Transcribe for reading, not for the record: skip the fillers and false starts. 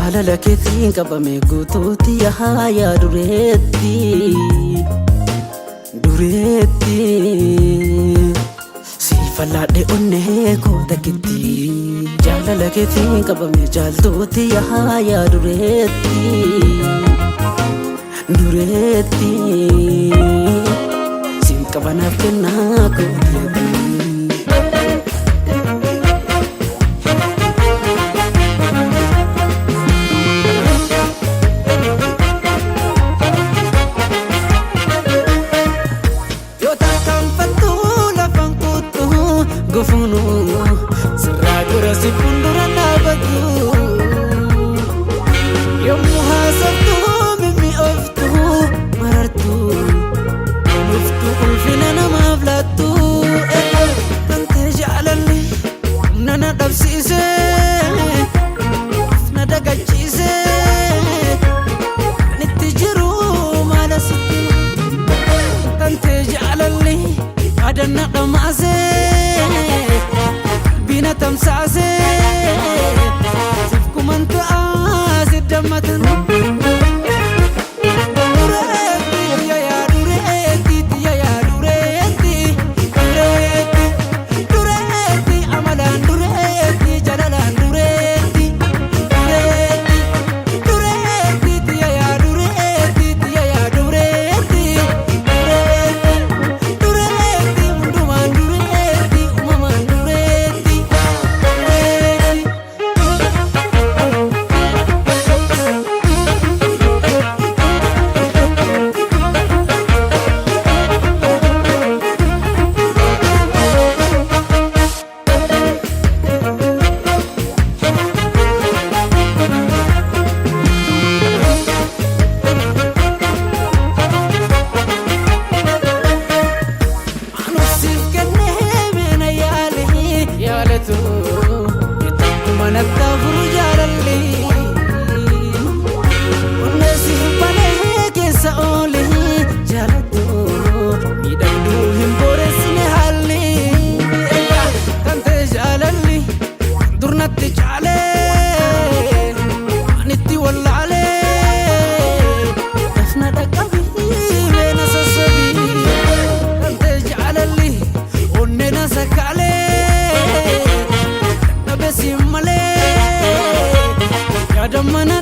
jaalala keetiin qabame guutuutti yaa dureetti si falladhe onnee koo takkitti jaalala keetiin qabame jaaltuutti yaa dureetti sin qabanaaf kennaa koo gufunu sirraa gura si fuuldura dhaabatu yommuu haasoftu mimmi'ooftu marartu muftu ulfina namaaf laattu kan ta'e jaalalli humna na dhabsiise na dagachiise kan itti jiru maala sitti kan ta'e jaalalli adan na dhamaase bina tamsaase sif kumanta asiddamatan mana